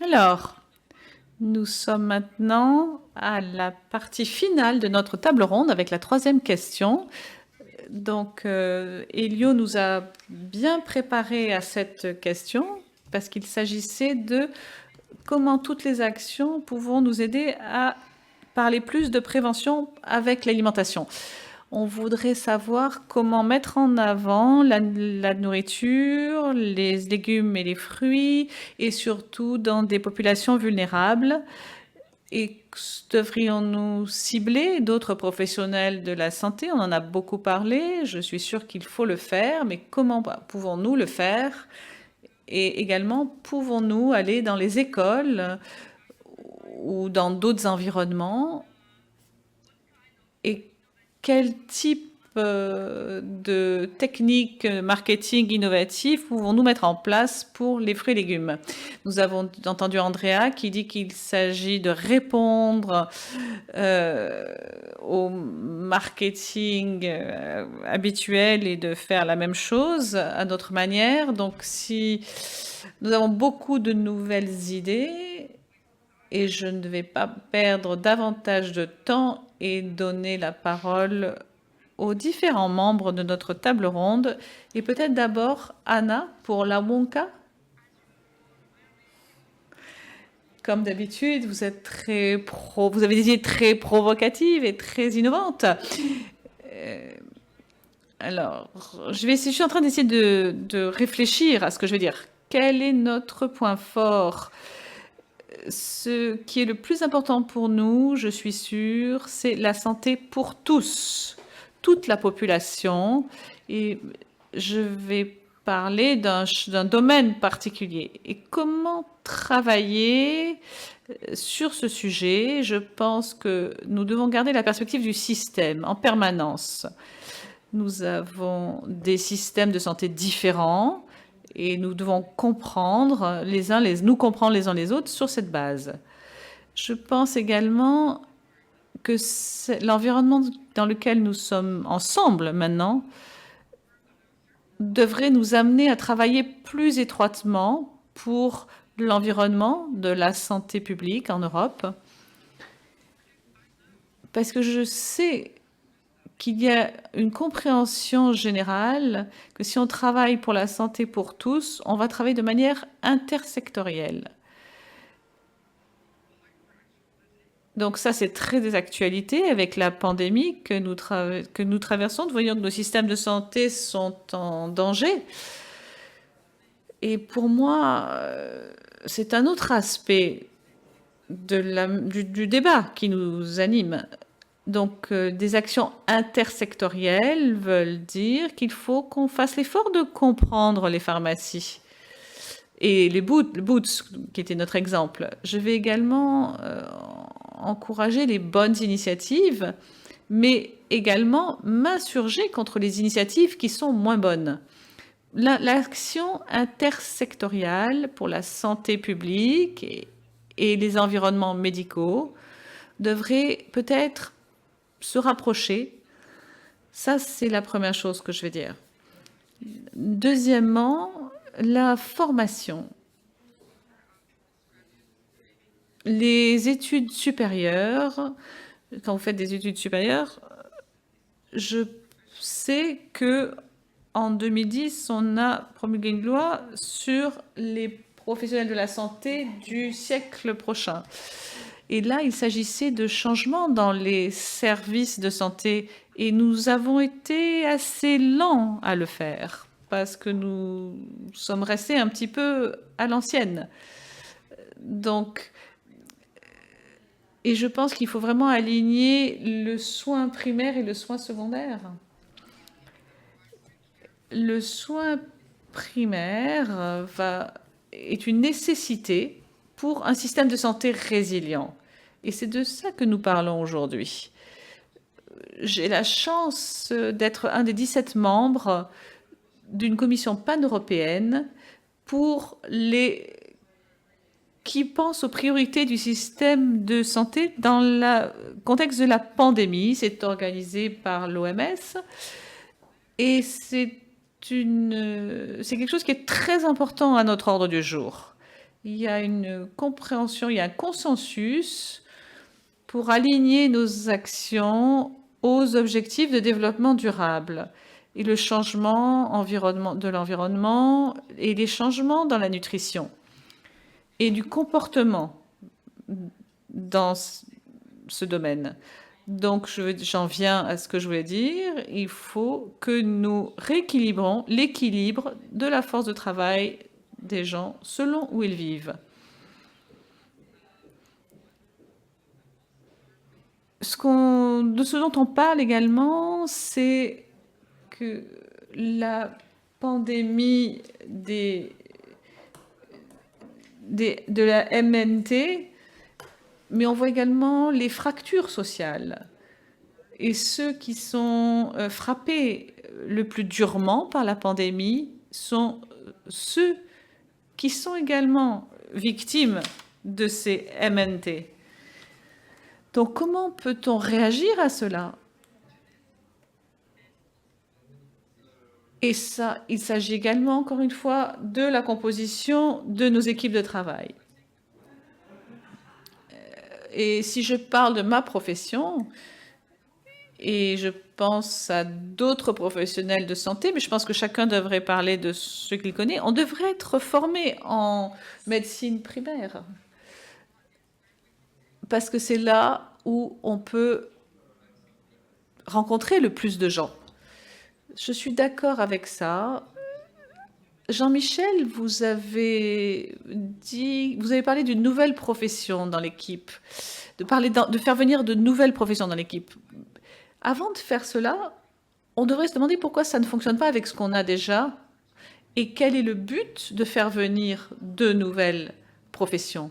Alors, nous sommes maintenant à la partie finale de notre table ronde avec la troisième question. Donc, Elio nous a bien préparé à cette question parce qu'il s'agissait de comment toutes les actions pouvons nous aider à parler plus de prévention avec l'alimentation. On voudrait savoir comment mettre en avant la nourriture, les légumes et les fruits, et surtout dans des populations vulnérables. Et devrions-nous cibler d'autres professionnels de la santé? On en a beaucoup parlé, je suis sûre qu'il faut le faire, mais comment pouvons-nous le faire? Et également, pouvons-nous aller dans les écoles ou dans d'autres environnements? Et quel type de techniques marketing innovatives pouvons-nous mettre en place pour les fruits et légumes? Nous avons entendu Andrea qui dit qu'il s'agit de répondre au marketing habituel et de faire la même chose à notre manière. Donc, si nous avons beaucoup de nouvelles idées, et je ne vais pas perdre davantage de temps et donner la parole aux différents membres de notre table ronde. Et peut-être d'abord Anna pour la Wonka. Comme d'habitude, vous êtes vous avez des idées très provocatives et très innovantes. Alors, je suis en train d'essayer de réfléchir à ce que je veux dire. Quel est notre point fort? Ce qui est le plus important pour nous, je suis sûre, c'est la santé pour tous, toute la population. Et je vais parler d'un domaine particulier. Et comment travailler sur ce sujet? Je pense que nous devons garder la perspective du système en permanence. Nous avons des systèmes de santé différents et nous devons nous comprendre les uns les autres sur cette base. Je pense également que l'environnement dans lequel nous sommes ensemble maintenant devrait nous amener à travailler plus étroitement pour l'environnement de la santé publique en Europe. Parce que je sais qu'il y a une compréhension générale que si on travaille pour la santé pour tous, on va travailler de manière intersectorielle. Donc ça, c'est très des actualités avec la pandémie que nous traversons. Nous voyons que nos systèmes de santé sont en danger. Et pour moi, c'est un autre aspect du débat qui nous anime. Donc, des actions intersectorielles veulent dire qu'il faut qu'on fasse l'effort de comprendre les pharmacies et les Boots, qui était notre exemple. Je vais également encourager les bonnes initiatives, mais également m'insurger contre les initiatives qui sont moins bonnes. L'action intersectorielle pour la santé publique et les environnements médicaux devrait peut-être se rapprocher. Ça, c'est la première chose que je vais dire. Deuxièmement, la formation. Les études supérieures, quand vous faites des études supérieures, je sais que en 2010, on a promulgué une loi sur les professionnels de la santé du siècle prochain. Et là, il s'agissait de changements dans les services de santé et nous avons été assez lents à le faire parce que nous sommes restés un petit peu à l'ancienne. Donc, et je pense qu'il faut vraiment aligner le soin primaire et le soin secondaire. Le soin primaire est une nécessité pour un système de santé résilient. Et c'est de ça que nous parlons aujourd'hui. J'ai la chance d'être un des 17 membres d'une commission pan-européenne qui pense aux priorités du système de santé dans le contexte de la pandémie. C'est organisé par l'OMS et c'est quelque chose qui est très important à notre ordre du jour. il y a une compréhension, il y a un consensus pour aligner nos actions aux objectifs de développement durable et le changement de l'environnement et les changements dans la nutrition et du comportement dans ce domaine. Donc, j'en viens à ce que je voulais dire. Il faut que nous rééquilibrons l'équilibre de la force de travail des gens selon où ils vivent. De ce dont on parle également, c'est que la pandémie de la MNT, mais on voit également les fractures sociales. Et ceux qui sont frappés le plus durement par la pandémie sont ceux qui sont également victimes de ces MNT. Donc, comment peut-on réagir à cela? Et ça, il s'agit également, encore une fois, de la composition de nos équipes de travail. Et si je parle de ma profession, et je pense à d'autres professionnels de santé, mais je pense que chacun devrait parler de ce qu'il connaît, on devrait être formé en médecine primaire. Parce que c'est là où on peut rencontrer le plus de gens. Je suis d'accord avec ça. Jean-Michel, vous avez parlé d'une nouvelle profession dans l'équipe, de faire venir de nouvelles professions dans l'équipe. Avant de faire cela, on devrait se demander pourquoi ça ne fonctionne pas avec ce qu'on a déjà et quel est le but de faire venir de nouvelles professions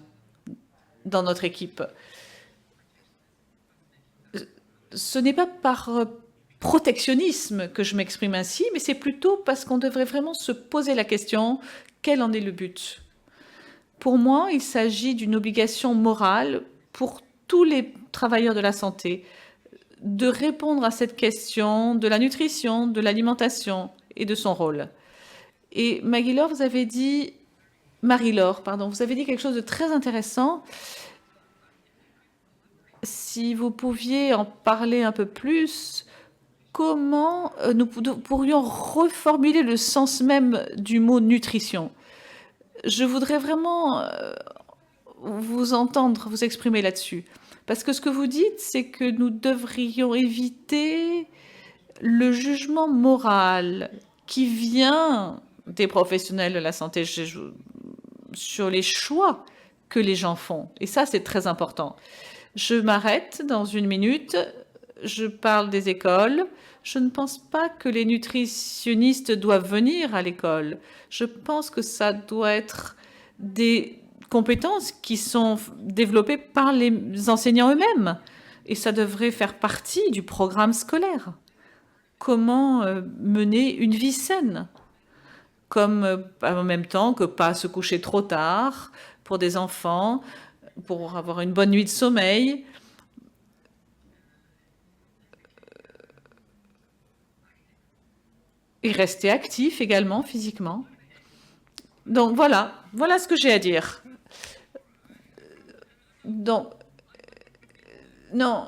dans notre équipe. Ce n'est pas par protectionnisme que je m'exprime ainsi, mais c'est plutôt parce qu'on devrait vraiment se poser la question, quel en est le but? Pour moi, il s'agit d'une obligation morale pour tous les travailleurs de la santé de répondre à cette question de la nutrition, de l'alimentation et de son rôle. Et Marie-Laure, vous avez dit quelque chose de très intéressant. Si vous pouviez en parler un peu plus, comment nous pourrions reformuler le sens même du mot nutrition? Je voudrais vraiment vous entendre vous exprimer là-dessus. Parce que ce que vous dites, c'est que nous devrions éviter le jugement moral qui vient des professionnels de la santé sur les choix que les gens font. Et ça, c'est très important. Je m'arrête dans une minute. Je parle des écoles. Je ne pense pas que les nutritionnistes doivent venir à l'école. Je pense que ça doit être des compétences qui sont développées par les enseignants eux-mêmes. Et ça devrait faire partie du programme scolaire. Comment mener une vie saine, comme en même temps que pas se coucher trop tard pour des enfants, pour avoir une bonne nuit de sommeil. Et rester actif également physiquement. Donc voilà ce que j'ai à dire. Donc, non,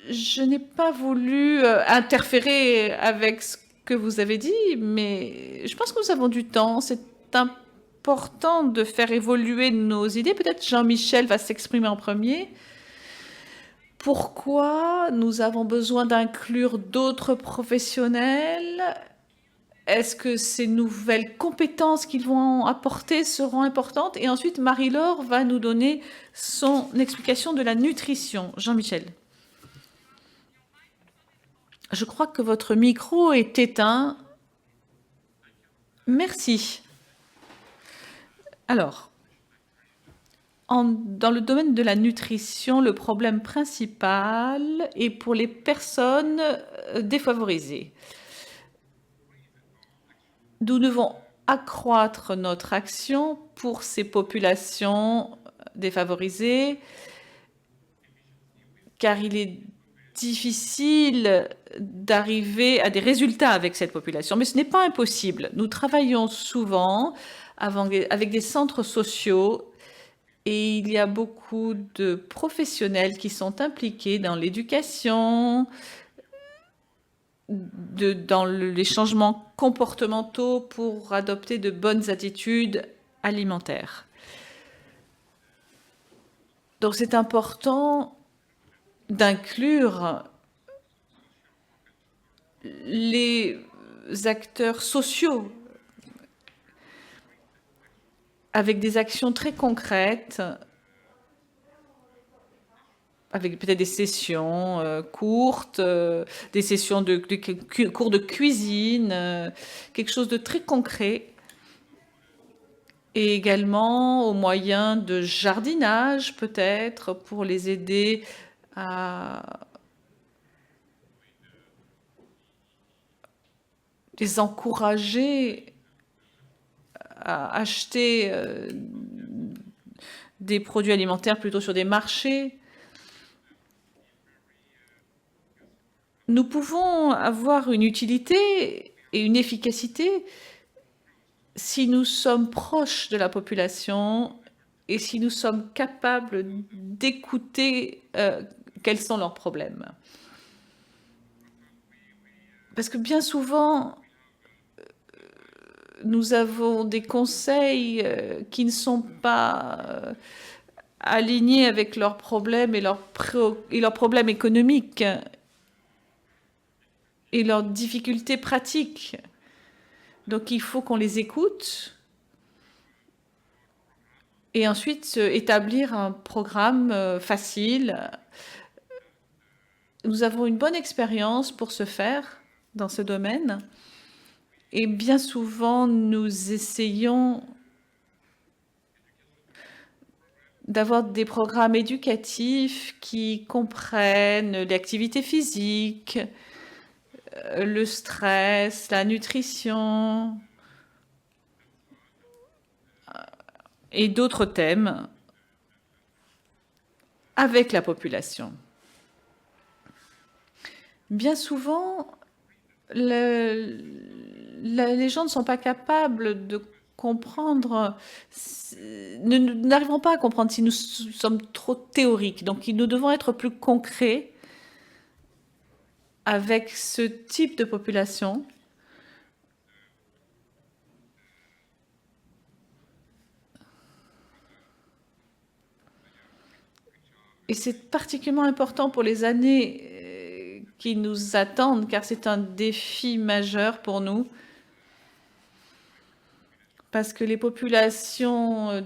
je n'ai pas voulu interférer avec ce que vous avez dit, mais je pense que nous avons du temps. C'est important de faire évoluer nos idées. Peut-être Jean-Michel va s'exprimer en premier. Pourquoi nous avons besoin d'inclure d'autres professionnels? Est-ce que ces nouvelles compétences qu'ils vont apporter seront importantes? Et ensuite, Marie-Laure va nous donner son explication de la nutrition. Jean-Michel. Je crois que votre micro est éteint. Merci. Alors, dans le domaine de la nutrition, le problème principal est pour les personnes défavorisées. Nous devons accroître notre action pour ces populations défavorisées, car il est difficile d'arriver à des résultats avec cette population, mais ce n'est pas impossible. Nous travaillons souvent avec des centres sociaux et il y a beaucoup de professionnels qui sont impliqués dans l'éducation, dans les changements comportementaux pour adopter de bonnes attitudes alimentaires. Donc c'est important d'inclure les acteurs sociaux avec des actions très concrètes, avec peut-être des sessions courtes, des sessions de cours de cuisine, quelque chose de très concret. Et également au moyen de jardinage, peut-être, pour les aider à les encourager à acheter des produits alimentaires plutôt sur des marchés. Nous pouvons avoir une utilité et une efficacité si nous sommes proches de la population et si nous sommes capables d'écouter quels sont leurs problèmes. Parce que bien souvent, nous avons des conseils qui ne sont pas alignés avec leurs problèmes et leurs problèmes économiques et leurs difficultés pratiques. Donc il faut qu'on les écoute et ensuite établir un programme facile. Nous avons une bonne expérience pour ce faire dans ce domaine. Et bien souvent, nous essayons d'avoir des programmes éducatifs qui comprennent l'activité physique, le stress, la nutrition et d'autres thèmes avec la population. Bien souvent, les gens ne sont pas capables de comprendre, n'arriveront pas à comprendre si nous sommes trop théoriques. Donc, nous devons être plus concrets avec ce type de population. Et c'est particulièrement important pour les années qui nous attendent, car c'est un défi majeur pour nous. Parce que les populations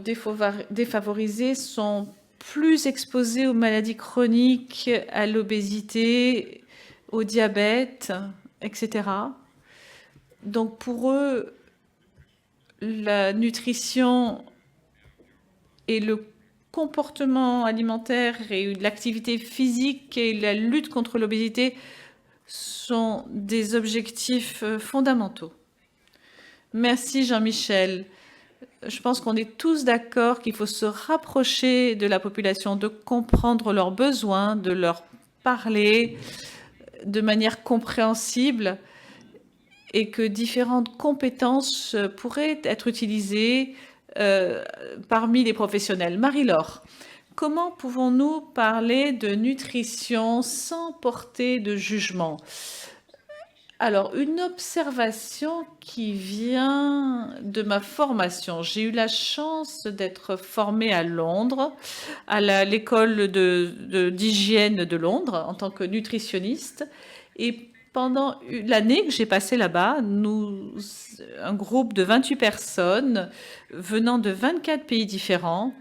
défavorisées sont plus exposées aux maladies chroniques, à l'obésité, au diabète, etc. Donc pour eux, la nutrition et le comportement alimentaire et l'activité physique et la lutte contre l'obésité sont des objectifs fondamentaux. Merci Jean-Michel. Je pense qu'on est tous d'accord qu'il faut se rapprocher de la population, de comprendre leurs besoins, de leur parler de manière compréhensible et que différentes compétences pourraient être utilisées parmi les professionnels. Marie-Laure, comment pouvons-nous parler de nutrition sans porter de jugement ? Alors, une observation qui vient de ma formation. J'ai eu la chance d'être formée à Londres, à l'école d'hygiène de Londres, en tant que nutritionniste. Et pendant l'année que j'ai passée là-bas, un groupe de 28 personnes venant de 24 pays différents,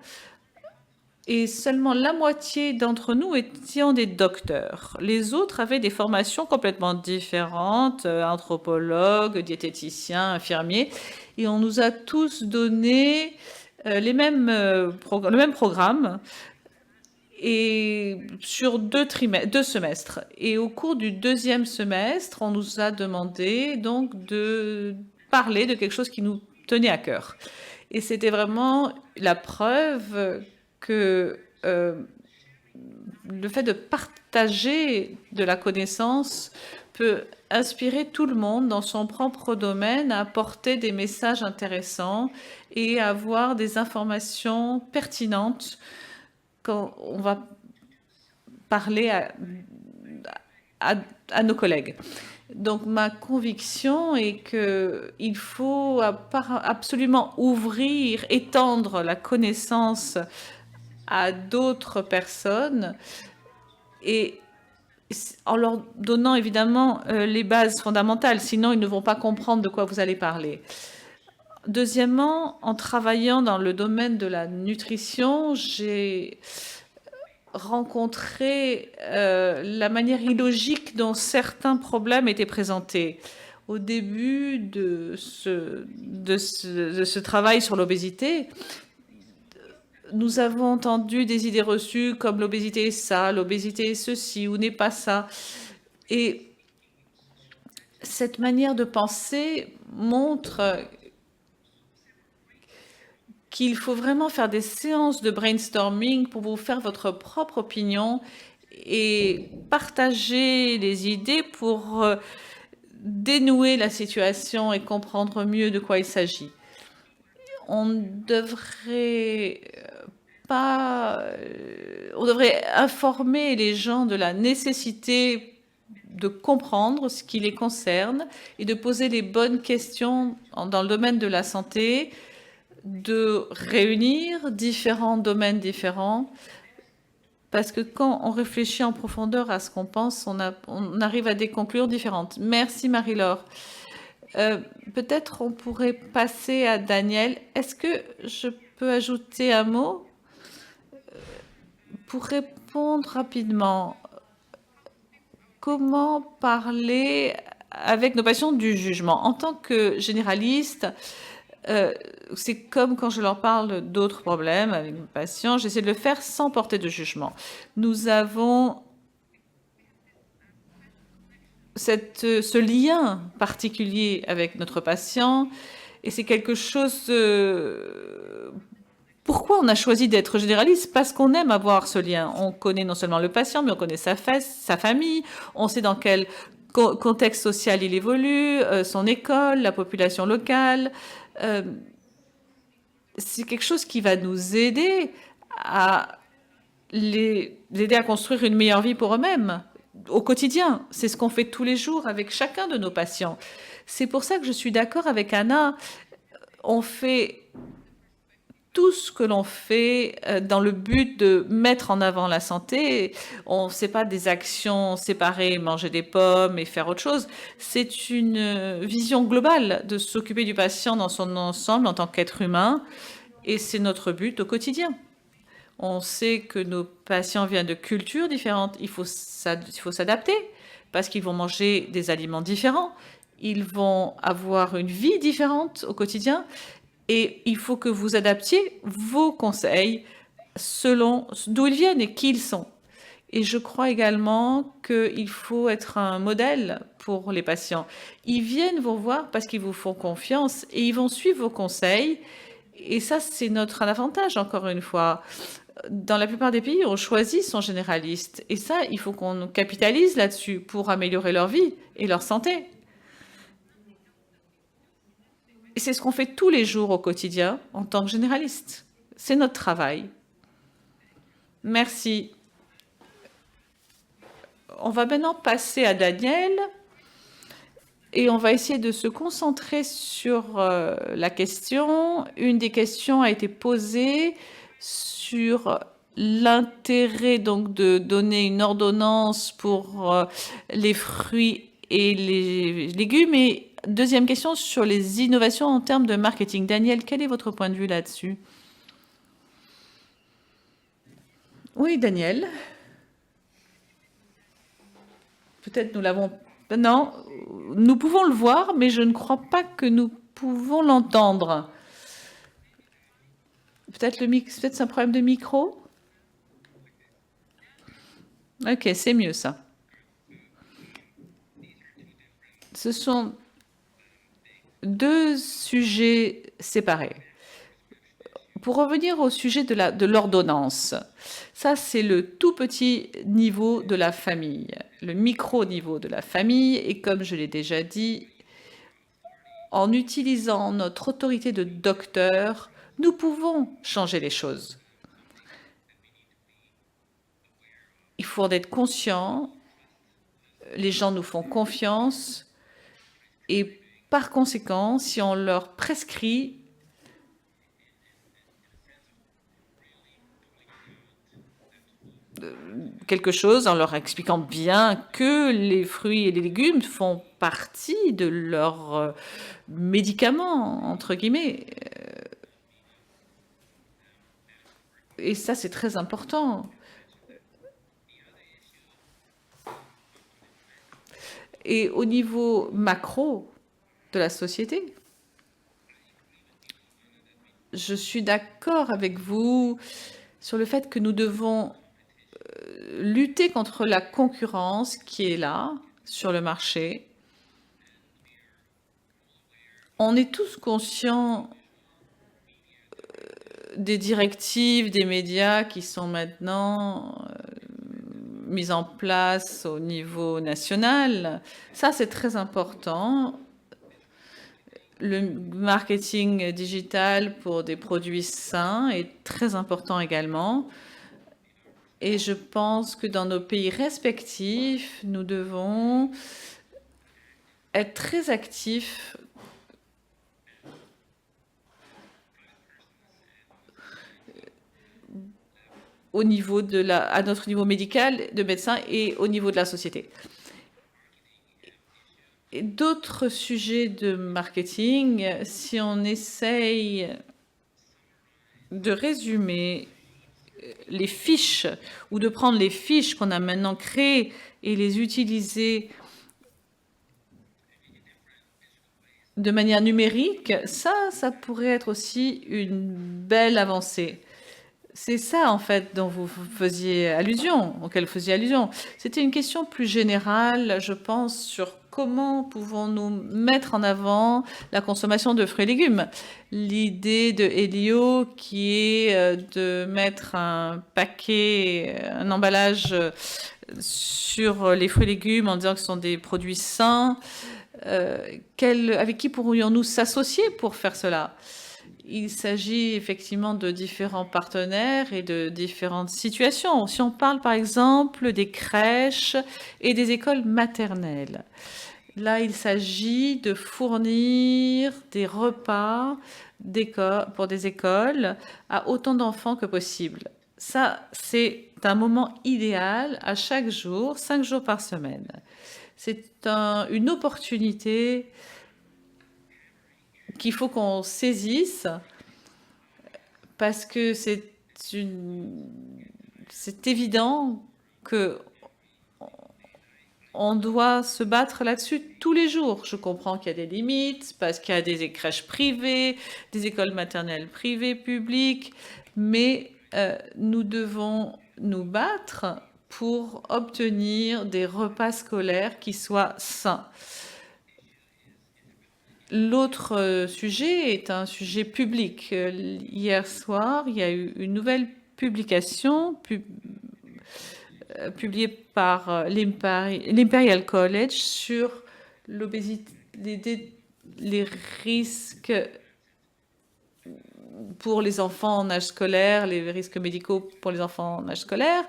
et seulement la moitié d'entre nous étions des docteurs. Les autres avaient des formations complètement différentes, anthropologues, diététiciens, infirmiers, et on nous a tous donné le même programme et sur deux semestres. Et au cours du deuxième semestre, on nous a demandé donc de parler de quelque chose qui nous tenait à cœur. Et c'était vraiment la preuve que le fait de partager de la connaissance peut inspirer tout le monde dans son propre domaine à apporter des messages intéressants et à avoir des informations pertinentes quand on va parler à nos collègues. Donc ma conviction est qu'il faut absolument ouvrir, étendre la connaissance à d'autres personnes et en leur donnant évidemment les bases fondamentales, sinon ils ne vont pas comprendre de quoi vous allez parler. Deuxièmement, en travaillant dans le domaine de la nutrition, j'ai rencontré la manière illogique dont certains problèmes étaient présentés. Au début de ce travail sur l'obésité, nous avons entendu des idées reçues comme l'obésité est ça, l'obésité est ceci ou n'est pas ça. Et cette manière de penser montre qu'il faut vraiment faire des séances de brainstorming pour vous faire votre propre opinion et partager les idées pour dénouer la situation et comprendre mieux de quoi il s'agit. On devrait informer les gens de la nécessité de comprendre ce qui les concerne et de poser les bonnes questions dans le domaine de la santé, de réunir différents domaines différents, parce que quand on réfléchit en profondeur à ce qu'on pense, on arrive à des conclusions différentes. Merci Marie-Laure. Peut-être on pourrait passer à Daniel. Est-ce que je peux ajouter un mot pour répondre rapidement? Comment parler avec nos patients du jugement? En tant que généraliste, c'est comme quand je leur parle d'autres problèmes avec mes patients, j'essaie de le faire sans porter de jugement. Nous avons ce lien particulier avec notre patient et c'est quelque chose... Pourquoi on a choisi d'être généraliste? Parce qu'on aime avoir ce lien. On connaît non seulement le patient, mais on connaît sa famille, on sait dans quel contexte social il évolue, son école, la population locale. C'est quelque chose qui va nous aider à les aider à construire une meilleure vie pour eux-mêmes au quotidien. C'est ce qu'on fait tous les jours avec chacun de nos patients. C'est pour ça que je suis d'accord avec Anna. On fait tout ce que l'on fait dans le but de mettre en avant la santé. On ne sait pas des actions séparées, manger des pommes et faire autre chose. C'est une vision globale de s'occuper du patient dans son ensemble en tant qu'être humain. Et c'est notre but au quotidien. On sait que nos patients viennent de cultures différentes. Il faut s'adapter parce qu'ils vont manger des aliments différents. Ils vont avoir une vie différente au quotidien. Et il faut que vous adaptiez vos conseils selon d'où ils viennent et qui ils sont. Et je crois également qu'il faut être un modèle pour les patients. Ils viennent vous voir parce qu'ils vous font confiance et ils vont suivre vos conseils. Et ça, c'est notre avantage, encore une fois. Dans la plupart des pays, on choisit son généraliste. Et ça, il faut qu'on capitalise là-dessus pour améliorer leur vie et leur santé. Et c'est ce qu'on fait tous les jours au quotidien en tant que généraliste. C'est notre travail. Merci. On va maintenant passer à Daniel et on va essayer de se concentrer sur la question. Une des questions a été posée sur l'intérêt donc de donner une ordonnance pour les fruits et les légumes. Et deuxième question sur les innovations en termes de marketing. Daniel, quel est votre point de vue là-dessus? Oui, Daniel. Peut-être nous l'avons... Non, nous pouvons le voir, mais je ne crois pas que nous pouvons l'entendre. Peut-être c'est un problème de micro? Ok, c'est mieux ça. Ce sont deux sujets séparés. Pour revenir au sujet de l'ordonnance, ça c'est le tout petit niveau de la famille, le micro-niveau de la famille, et comme je l'ai déjà dit, en utilisant notre autorité de docteur, nous pouvons changer les choses. Il faut en être conscient, les gens nous font confiance, et par conséquent, si on leur prescrit quelque chose en leur expliquant bien que les fruits et les légumes font partie de leurs médicaments, entre guillemets. Et ça, c'est très important. Et au niveau macro de la société, je suis d'accord avec vous sur le fait que nous devons lutter contre la concurrence qui est là, sur le marché. On est tous conscients des directives des médias qui sont maintenant mises en place au niveau national. Ça, c'est très important. Le marketing digital pour des produits sains est très important également. Et je pense que dans nos pays respectifs, nous devons être très actifs au niveau à notre niveau médical de médecin et au niveau de la société. D'autres sujets de marketing, si on essaye de résumer les fiches ou de prendre les fiches qu'on a maintenant créées et les utiliser de manière numérique, ça pourrait être aussi une belle avancée. C'est ça, en fait, dont vous faisiez allusion, auquel vous faisiez allusion. C'était une question plus générale, je pense, sur comment pouvons-nous mettre en avant la consommation de fruits et légumes. L'idée de Elio qui est de mettre un paquet, un emballage sur les fruits et légumes en disant que ce sont des produits sains. Avec qui pourrions-nous s'associer pour faire cela ? Il s'agit effectivement de différents partenaires et de différentes situations. Si on parle par exemple des crèches et des écoles maternelles, là il s'agit de fournir des repas pour des écoles à autant d'enfants que possible. Ça, c'est un moment idéal à chaque jour, 5 jours par semaine. C'est une opportunité qu'il faut qu'on saisisse parce que c'est évident que on doit se battre là-dessus tous les jours. Je comprends qu'il y a des limites parce qu'il y a des crèches privées, des écoles maternelles privées, publiques, mais nous devons nous battre pour obtenir des repas scolaires qui soient sains. L'autre sujet est un sujet public. Hier soir, il y a eu une nouvelle publication publiée par l'Imperial College sur l'obésité, les risques pour les enfants en âge scolaire, les risques médicaux pour les enfants en âge scolaire.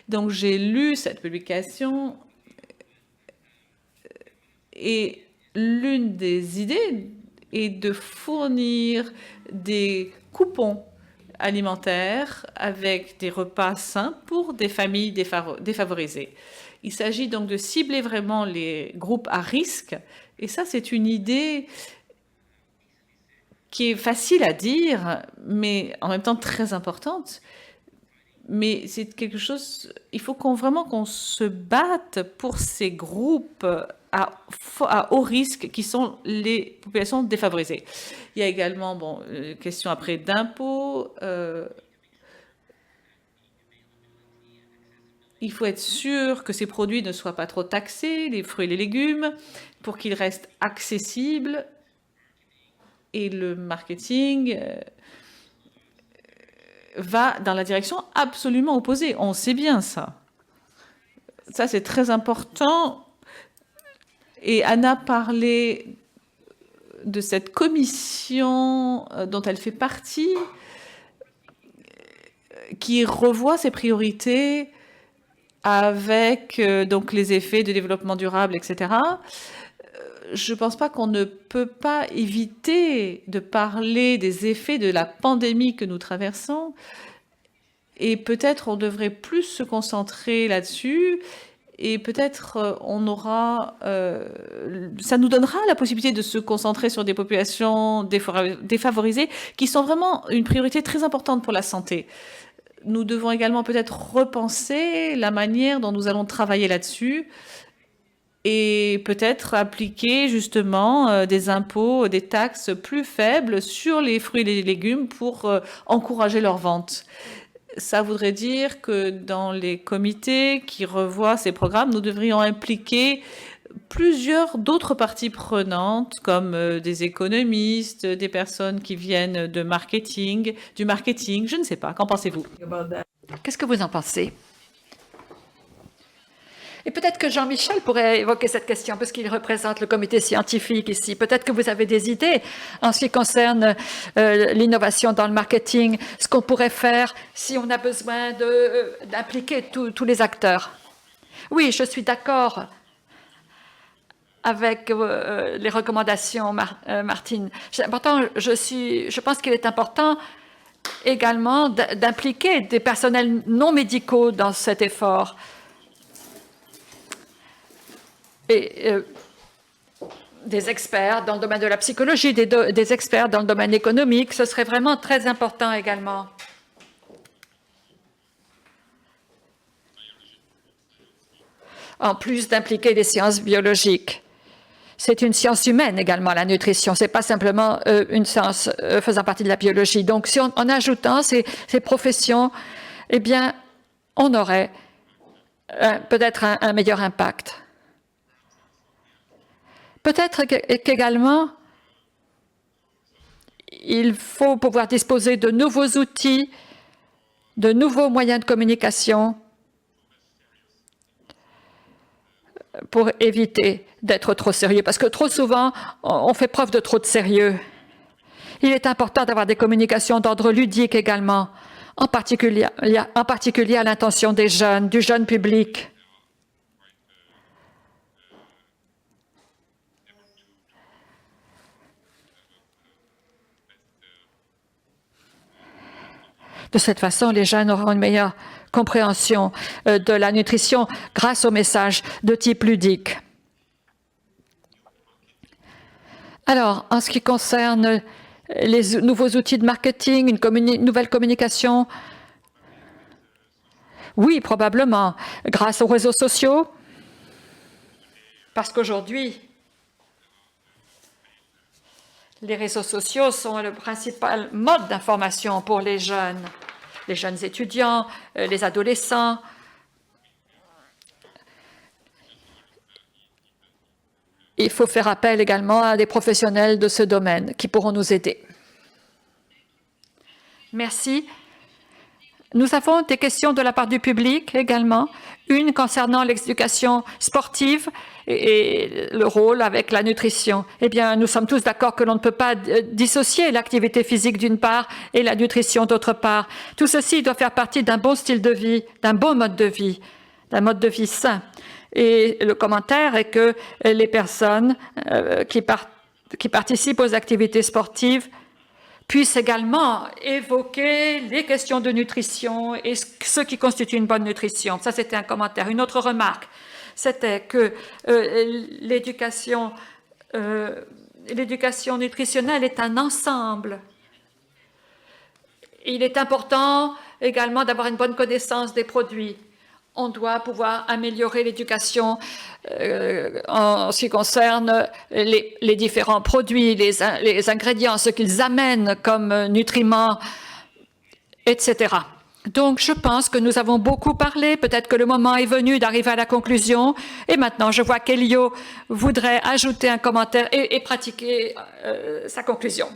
Donc j'ai lu cette publication et l'une des idées est de fournir des coupons alimentaires avec des repas sains pour des familles défavorisées. Il s'agit donc de cibler vraiment les groupes à risque. Et ça, c'est une idée qui est facile à dire, mais en même temps très importante. Mais c'est quelque chose, il faut vraiment qu'on se batte pour ces groupes à haut risque qui sont les populations défavorisées. Il y a également, question après d'impôts. Il faut être sûr que ces produits ne soient pas trop taxés, les fruits et les légumes, pour qu'ils restent accessibles. Et le marketing va dans la direction absolument opposée. On sait bien ça. Ça, c'est très important. Et Anna parlait de cette commission dont elle fait partie, qui revoit ses priorités avec donc les effets de développement durable, etc. Je ne pense pas qu'on ne peut pas éviter de parler des effets de la pandémie que nous traversons. Et peut-être on devrait plus se concentrer là-dessus. Et peut-être on aura, ça nous donnera la possibilité de se concentrer sur des populations défavorisées qui sont vraiment une priorité très importante pour la santé. Nous devons également peut-être repenser la manière dont nous allons travailler là-dessus et peut-être appliquer justement des impôts, des taxes plus faibles sur les fruits et les légumes pour encourager leur vente. Ça voudrait dire que dans les comités qui revoient ces programmes, nous devrions impliquer plusieurs d'autres parties prenantes, comme des économistes, des personnes qui viennent de marketing, du marketing, je ne sais pas. Qu'en pensez-vous? Qu'est-ce que vous en pensez? Et peut-être que Jean-Michel pourrait évoquer cette question, parce qu'il représente le comité scientifique ici. Peut-être que vous avez des idées en ce qui concerne l'innovation dans le marketing, ce qu'on pourrait faire si on a besoin d'impliquer tous les acteurs. Oui, je suis d'accord avec les recommandations, Martine. Je pense qu'il est important également d'impliquer des personnels non médicaux dans cet effort. Et des experts dans le domaine de la psychologie, des experts dans le domaine économique, ce serait vraiment très important également. En plus d'impliquer les sciences biologiques. C'est une science humaine également, la nutrition. Ce n'est pas simplement une science faisant partie de la biologie. Donc, si en ajoutant ces professions, eh bien, on aurait peut-être un meilleur impact. Peut-être qu'également, il faut pouvoir disposer de nouveaux outils, de nouveaux moyens de communication pour éviter d'être trop sérieux. Parce que trop souvent, on fait preuve de trop de sérieux. Il est important d'avoir des communications d'ordre ludique également, en particulier à l'intention des jeunes, du jeune public. De cette façon, les jeunes auront une meilleure compréhension de la nutrition grâce aux messages de type ludique. Alors, en ce qui concerne les nouveaux outils de marketing, une nouvelle communication, oui, probablement, grâce aux réseaux sociaux, parce qu'aujourd'hui, les réseaux sociaux sont le principal mode d'information pour les jeunes étudiants, les adolescents. Il faut faire appel également à des professionnels de ce domaine qui pourront nous aider. Merci. Nous avons des questions de la part du public également. Une concernant l'éducation sportive et le rôle avec la nutrition. Eh bien, nous sommes tous d'accord que l'on ne peut pas dissocier l'activité physique d'une part et la nutrition d'autre part. Tout ceci doit faire partie d'un bon style de vie, d'un bon mode de vie, d'un mode de vie sain. Et le commentaire est que les personnes qui participent aux activités sportives puissent également évoquer les questions de nutrition et ce qui constitue une bonne nutrition. Ça, c'était un commentaire. Une autre remarque, c'était que l'éducation nutritionnelle est un ensemble. Il est important également d'avoir une bonne connaissance des produits. On doit pouvoir améliorer l'éducation en ce qui concerne les différents produits, les ingrédients, ce qu'ils amènent comme nutriments, etc. Donc, je pense que nous avons beaucoup parlé. Peut-être que le moment est venu d'arriver à la conclusion. Et maintenant, je vois qu'Elio voudrait ajouter un commentaire et pratiquer sa conclusion.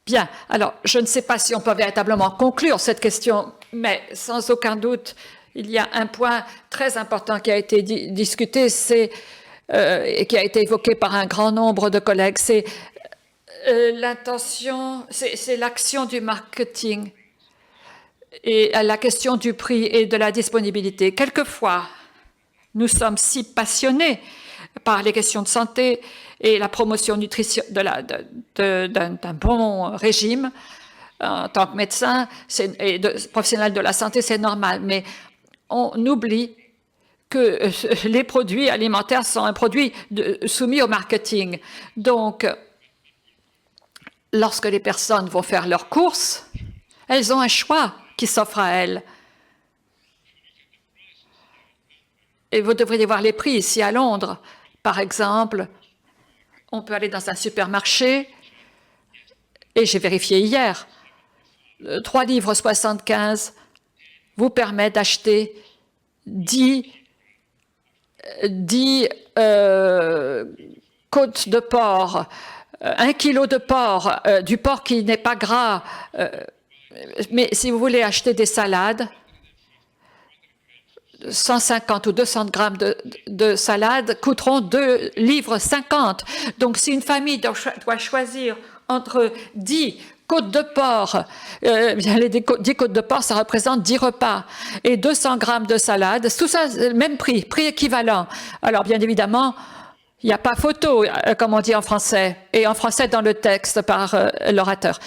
Bien, alors je ne sais pas si on peut véritablement conclure cette question, mais sans aucun doute, il y a un point très important qui a été discuté, et qui a été évoqué par un grand nombre de collègues, c'est l'intention, c'est l'action du marketing et la question du prix et de la disponibilité. Quelquefois, nous sommes si passionnés par les questions de santé et la promotion d'un bon régime. En tant que médecin et professionnel de la santé, c'est normal, mais on oublie que les produits alimentaires sont un produit soumis au marketing. Donc, lorsque les personnes vont faire leurs courses, elles ont un choix qui s'offre à elles. Et vous devriez voir les prix ici à Londres. Par exemple, on peut aller dans un supermarché, et j'ai vérifié hier, 3 livres 75 vous permet d'acheter 10 côtes de porc, 1 kilo de porc, du porc qui n'est pas gras. Mais si vous voulez acheter des salades, 150 ou 200 grammes de salade coûteront 2 livres 50. Donc, si une famille doit choisir entre 10 côtes de porc, les 10 côtes de porc, ça représente 10 repas, et 200 grammes de salade, tout ça, même prix équivalent. Alors, bien évidemment, il n'y a pas photo, comme on dit en français, et en français dans le texte par l'orateur.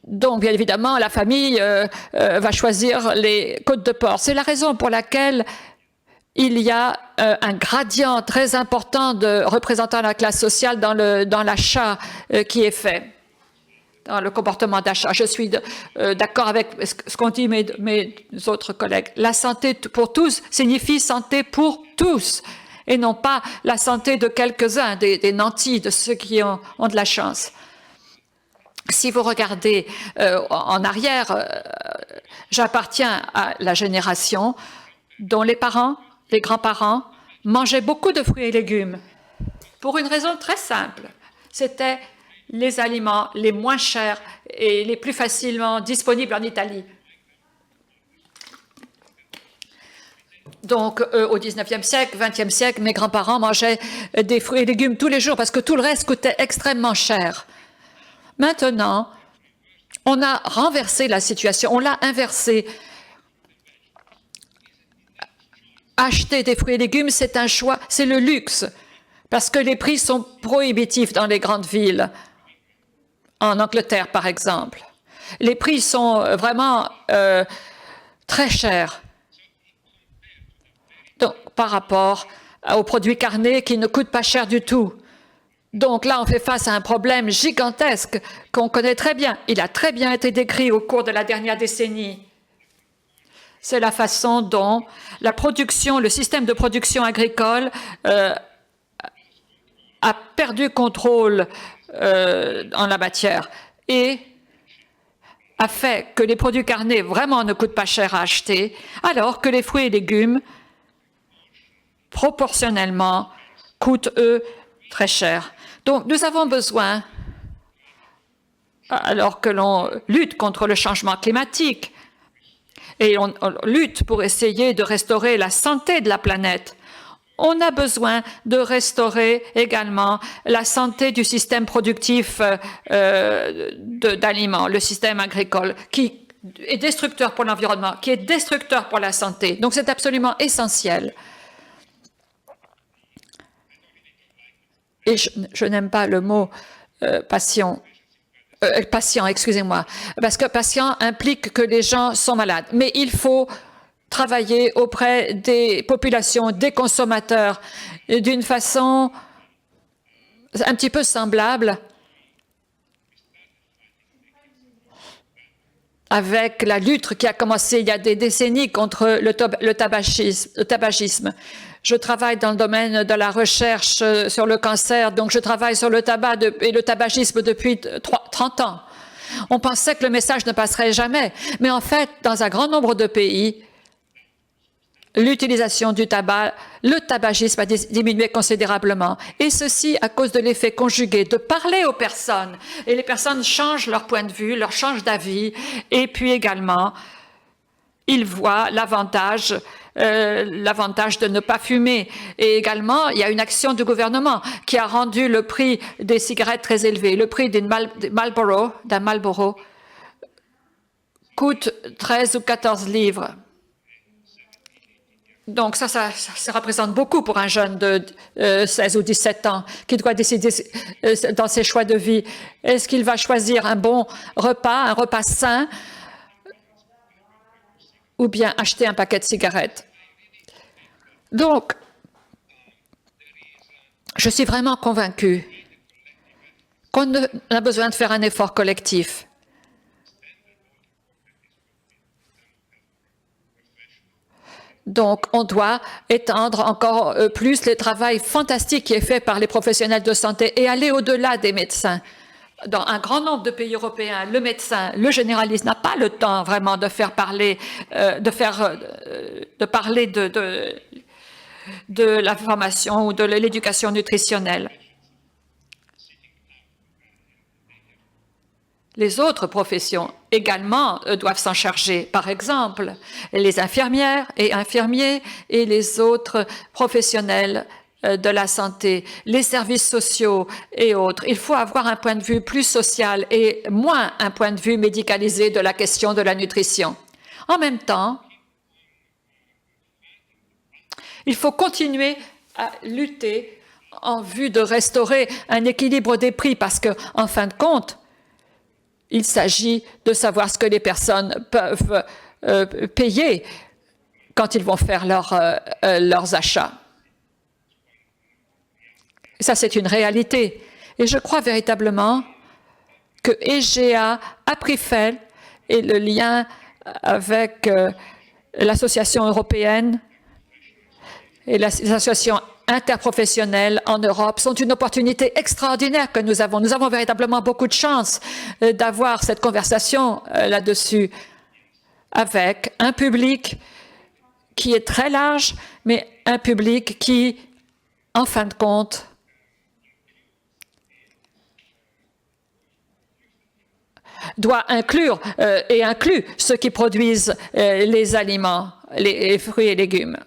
Donc, bien évidemment, la famille va choisir les côtes de porc. C'est la raison pour laquelle il y a un gradient très important de représentants de la classe sociale dans l'achat qui est fait, dans le comportement d'achat. Je suis d'accord avec ce qu'ont dit mes autres collègues. La santé pour tous signifie santé pour tous, et non pas la santé de quelques-uns, des nantis, de ceux qui ont de la chance. Si vous regardez en arrière, j'appartiens à la génération dont les parents, les grands-parents, mangeaient beaucoup de fruits et légumes. Pour une raison très simple, c'était les aliments les moins chers et les plus facilement disponibles en Italie. Donc, au XIXe siècle, XXe siècle, mes grands-parents mangeaient des fruits et légumes tous les jours parce que tout le reste coûtait extrêmement cher. Maintenant, on a renversé la situation, on l'a inversée. Acheter des fruits et légumes, c'est un choix, c'est le luxe, parce que les prix sont prohibitifs dans les grandes villes. En Angleterre, par exemple. Les prix sont vraiment très chers. Donc, par rapport aux produits carnés qui ne coûtent pas cher du tout. Donc là, on fait face à un problème gigantesque qu'on connaît très bien. Il a très bien été décrit au cours de la dernière décennie. C'est la façon dont la production, le système de production agricole a perdu contrôle en la matière et a fait que les produits carnés vraiment ne coûtent pas cher à acheter, alors que les fruits et légumes, proportionnellement, coûtent, eux, très cher. Donc, nous avons besoin, alors que l'on lutte contre le changement climatique et on lutte pour essayer de restaurer la santé de la planète, on a besoin de restaurer également la santé du système productif d'aliments, le système agricole, qui est destructeur pour l'environnement, qui est destructeur pour la santé. Donc, c'est absolument essentiel. Et je n'aime pas le mot patient, excusez-moi, parce que patient implique que les gens sont malades. Mais il faut travailler auprès des populations, des consommateurs, d'une façon un petit peu semblable avec la lutte qui a commencé il y a des décennies contre le tabagisme. Je travaille dans le domaine de la recherche sur le cancer, donc je travaille sur le tabac et le tabagisme depuis 30 ans. On pensait que le message ne passerait jamais, mais en fait, dans un grand nombre de pays, l'utilisation du tabac, le tabagisme a diminué considérablement. Et ceci à cause de l'effet conjugué de parler aux personnes. Et les personnes changent leur point de vue, leur changent d'avis. Et puis également, ils voient l'avantage de ne pas fumer. Et également, il y a une action du gouvernement qui a rendu le prix des cigarettes très élevé. Le prix d'un Marlboro coûte 13 ou 14 livres. Donc ça représente beaucoup pour un jeune de 16 ou 17 ans qui doit décider dans ses choix de vie. Est-ce qu'il va choisir un bon repas, un repas sain, ou bien acheter un paquet de cigarettes? Donc, je suis vraiment convaincue qu'on a besoin de faire un effort collectif. Donc, on doit étendre encore plus le travail fantastique qui est fait par les professionnels de santé et aller au-delà des médecins. Dans un grand nombre de pays européens, le médecin, le généraliste n'a pas le temps vraiment de faire parler, de parler de la formation ou de l'éducation nutritionnelle. Les autres professions également doivent s'en charger. Par exemple, les infirmières et infirmiers et les autres professionnels de la santé, les services sociaux et autres. Il faut avoir un point de vue plus social et moins un point de vue médicalisé de la question de la nutrition. En même temps, il faut continuer à lutter en vue de restaurer un équilibre des prix parce que, en fin de compte, il s'agit de savoir ce que les personnes peuvent payer quand ils vont faire leurs achats. Ça, c'est une réalité. Et je crois véritablement que EGA, APRIFEL et le lien avec l'association européenne et les associations interprofessionnelles en Europe sont une opportunité extraordinaire que nous avons. Nous avons véritablement beaucoup de chance d'avoir cette conversation là-dessus avec un public qui est très large, mais un public qui, en fin de compte, doit inclure et inclut ceux qui produisent les aliments, les fruits et légumes.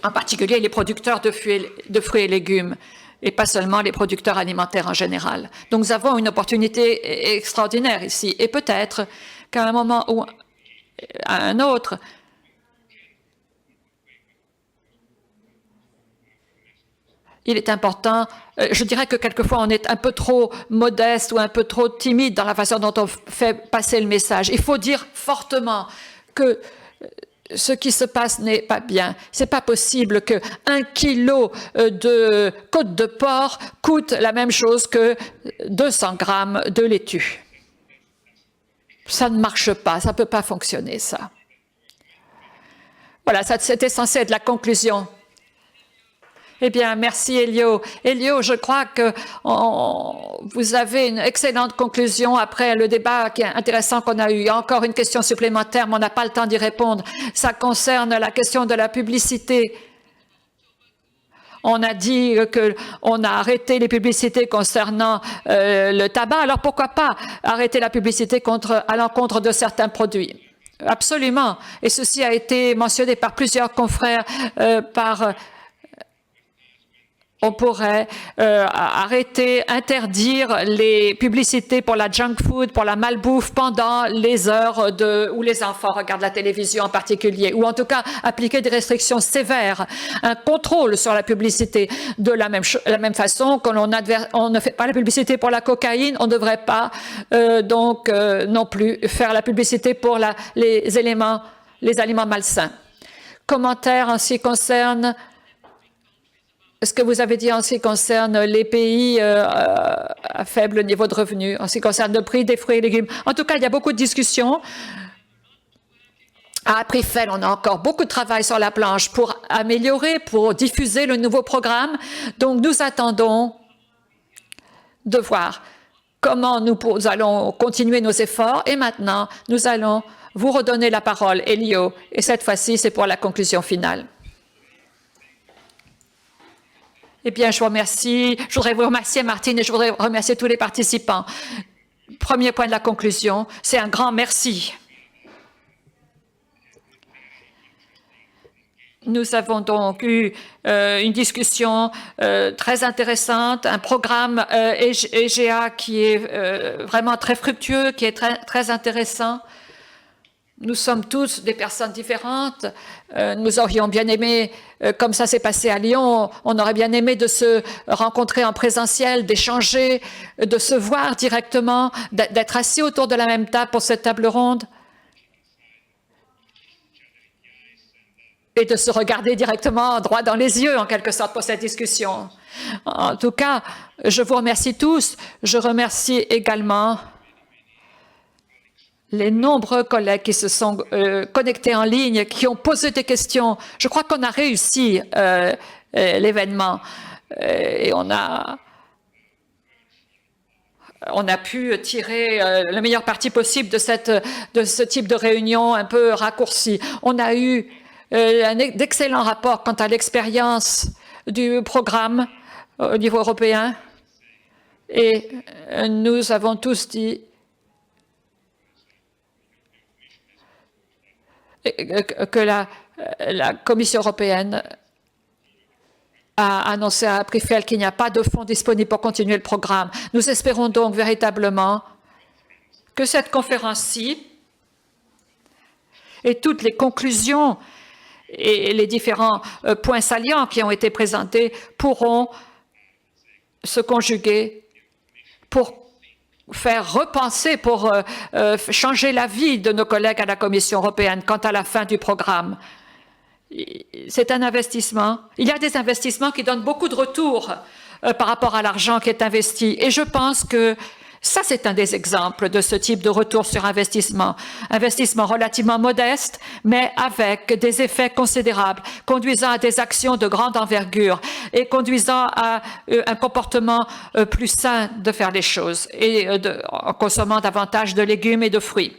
En particulier les producteurs de fruits et légumes, et pas seulement les producteurs alimentaires en général. Donc nous avons une opportunité extraordinaire ici, et peut-être qu'à un moment ou à un autre, il est important, je dirais que quelquefois on est un peu trop modeste ou un peu trop timide dans la façon dont on fait passer le message. Il faut dire fortement que ce qui se passe n'est pas bien. C'est pas possible que 1 kilo de côte de porc coûte la même chose que 200 grammes de laitue. Ça ne marche pas, ça ne peut pas fonctionner, ça. Voilà, c'était censé être la conclusion. Eh bien, merci Elio. Elio, je crois que vous avez une excellente conclusion après le débat qui est intéressant qu'on a eu. Il y a encore une question supplémentaire, mais on n'a pas le temps d'y répondre. Ça concerne la question de la publicité. On a dit qu'on a arrêté les publicités concernant le tabac. Alors pourquoi pas arrêter la publicité à l'encontre de certains produits? Absolument. Et ceci a été mentionné par plusieurs confrères, on pourrait arrêter, interdire les publicités pour la junk food, pour la malbouffe pendant les heures où les enfants regardent la télévision en particulier, ou en tout cas appliquer des restrictions sévères, un contrôle sur la publicité de la même façon qu'on ne fait pas la publicité pour la cocaïne, on ne devrait pas non plus faire la publicité pour les aliments malsains. Commentaire en ce qui concerne ce que vous avez dit en ce qui concerne les pays à faible niveau de revenus, en ce qui concerne le prix des fruits et légumes. En tout cas, il y a beaucoup de discussions. À APRIFEL, on a encore beaucoup de travail sur la planche pour améliorer, pour diffuser le nouveau programme. Donc, nous attendons de voir comment nous allons continuer nos efforts. Et maintenant, nous allons vous redonner la parole, Elio, et cette fois-ci, c'est pour la conclusion finale. Eh bien, je vous remercie. Je voudrais vous remercier, Martine, et je voudrais remercier tous les participants. Premier point de la conclusion, c'est un grand merci. Nous avons donc eu une discussion très intéressante, un programme EGA qui est vraiment très fructueux, qui est très intéressant. Nous sommes tous des personnes différentes. Nous aurions bien aimé, comme ça s'est passé à Lyon, on aurait bien aimé de se rencontrer en présentiel, d'échanger, de se voir directement, d'être assis autour de la même table pour cette table ronde et de se regarder directement droit dans les yeux, en quelque sorte, pour cette discussion. En tout cas, je vous remercie tous. Je remercie également les nombreux collègues qui se sont connectés en ligne, qui ont posé des questions. Je crois qu'on a réussi l'événement et on a pu tirer le meilleur parti possible de ce type de réunion un peu raccourcie. On a eu d'excellents rapports quant à l'expérience du programme au niveau européen et nous avons tous dit que la Commission européenne a annoncé à Prifel qu'il n'y a pas de fonds disponibles pour continuer le programme. Nous espérons donc véritablement que cette conférence-ci et toutes les conclusions et les différents points salients qui ont été présentés pourront se conjuguer pour faire repenser, pour changer la vie de nos collègues à la Commission européenne quant à la fin du programme. C'est un investissement. Il y a des investissements qui donnent beaucoup de retours par rapport à l'argent qui est investi. Et je pense que ça, c'est un des exemples de ce type de retour sur investissement. Investissement relativement modeste, mais avec des effets considérables, conduisant à des actions de grande envergure et conduisant à un comportement plus sain de faire les choses et en consommant davantage de légumes et de fruits.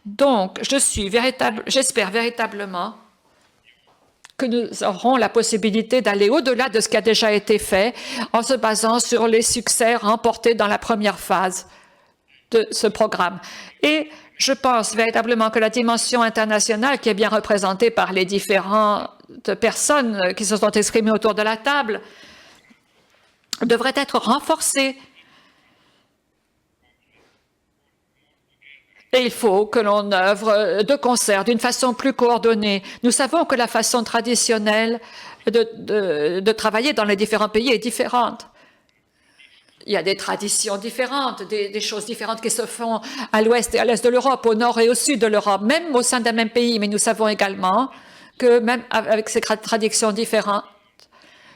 Donc, j'espère véritablement que nous aurons la possibilité d'aller au-delà de ce qui a déjà été fait en se basant sur les succès remportés dans la première phase de ce programme. Et je pense véritablement que la dimension internationale qui est bien représentée par les différentes personnes qui se sont exprimées autour de la table devrait être renforcée. Et il faut que l'on œuvre de concert, d'une façon plus coordonnée. Nous savons que la façon traditionnelle de travailler dans les différents pays est différente. Il y a des traditions différentes, des choses différentes qui se font à l'ouest et à l'est de l'Europe, au nord et au sud de l'Europe, même au sein d'un même pays. Mais nous savons également que même avec ces traditions différentes,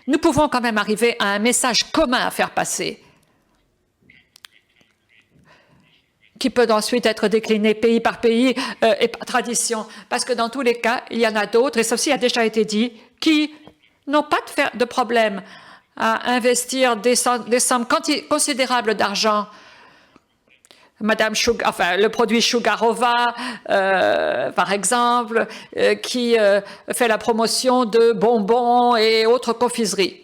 nous pouvons quand même arriver à un message commun à faire passer, qui peut ensuite être décliné pays par pays et par tradition. Parce que dans tous les cas, il y en a d'autres, et ceci a déjà été dit, qui n'ont pas de problème à investir des sommes considérables d'argent. Le produit Sugarova, par exemple, qui fait la promotion de bonbons et autres confiseries.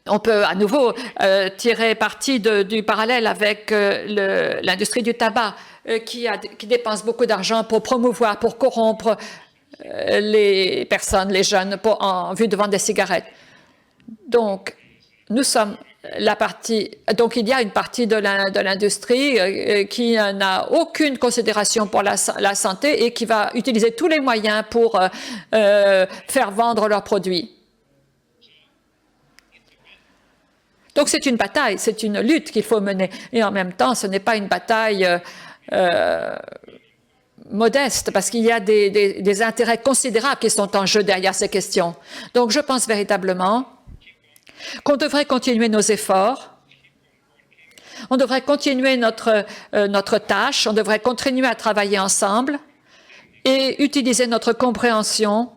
On peut à nouveau tirer parti du parallèle avec l'industrie du tabac qui dépense beaucoup d'argent pour promouvoir, pour corrompre les personnes, les jeunes, en vue de vendre des cigarettes. Donc, nous sommes donc il y a une partie de l'industrie qui n'a aucune considération pour la santé et qui va utiliser tous les moyens pour faire vendre leurs produits. Donc c'est une bataille, c'est une lutte qu'il faut mener. Et en même temps, ce n'est pas une bataille modeste, parce qu'il y a des intérêts considérables qui sont en jeu derrière ces questions. Donc je pense véritablement qu'on devrait continuer nos efforts, on devrait continuer notre tâche, on devrait continuer à travailler ensemble et utiliser notre compréhension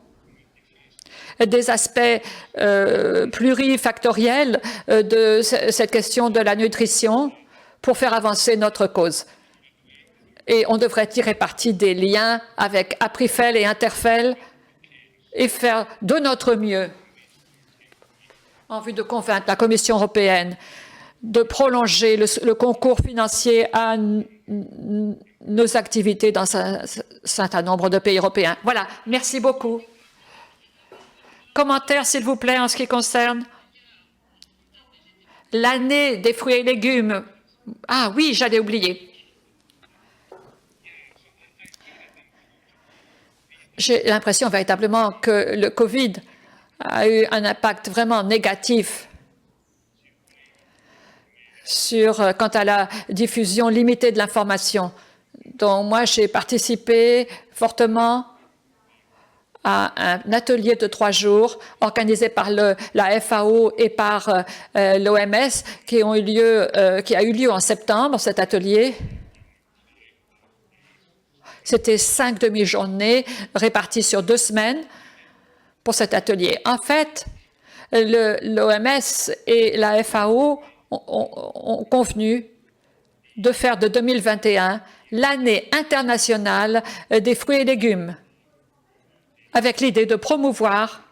des aspects plurifactoriels de cette question de la nutrition pour faire avancer notre cause. Et on devrait tirer parti des liens avec Aprifel et Interfel et faire de notre mieux en vue de convaincre la Commission européenne de prolonger le concours financier à nos activités dans un certain nombre de pays européens. Voilà, merci beaucoup. Commentaire, s'il vous plaît, en ce qui concerne l'année des fruits et légumes. Ah oui, j'allais oublier. J'ai l'impression véritablement que le Covid a eu un impact vraiment négatif quant à la diffusion limitée de l'information. Donc moi, j'ai participé fortement à un atelier de 3 jours organisé par la FAO et par l'OMS qui a eu lieu en septembre, cet atelier. C'était 5 demi-journées réparties sur 2 semaines pour cet atelier. En fait, l'OMS et la FAO ont convenu de faire de 2021 l'année internationale des fruits et légumes, avec l'idée de promouvoir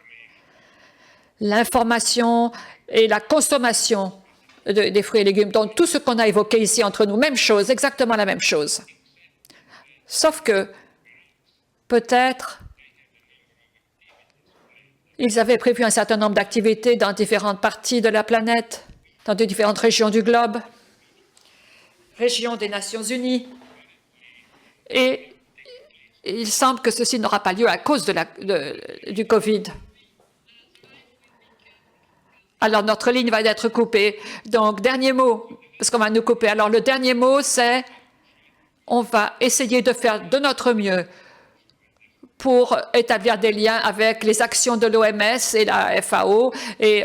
l'information et la consommation des fruits et légumes. Donc tout ce qu'on a évoqué ici entre nous, même chose, exactement la même chose. Sauf que peut-être ils avaient prévu un certain nombre d'activités dans différentes parties de la planète, dans de différentes régions du globe, régions des Nations Unies, et il semble que ceci n'aura pas lieu à cause du Covid. Alors, notre ligne va être coupée. Donc, dernier mot, parce qu'on va nous couper. Alors, le dernier mot, c'est on va essayer de faire de notre mieux pour établir des liens avec les actions de l'OMS et la FAO. Et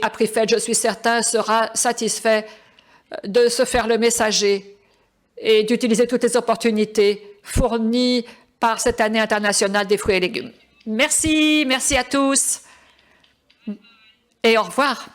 Aprifel, je suis certain, sera satisfait de se faire le messager et d'utiliser toutes les opportunités fournies par cette année internationale des fruits et légumes. Merci, merci à tous et au revoir.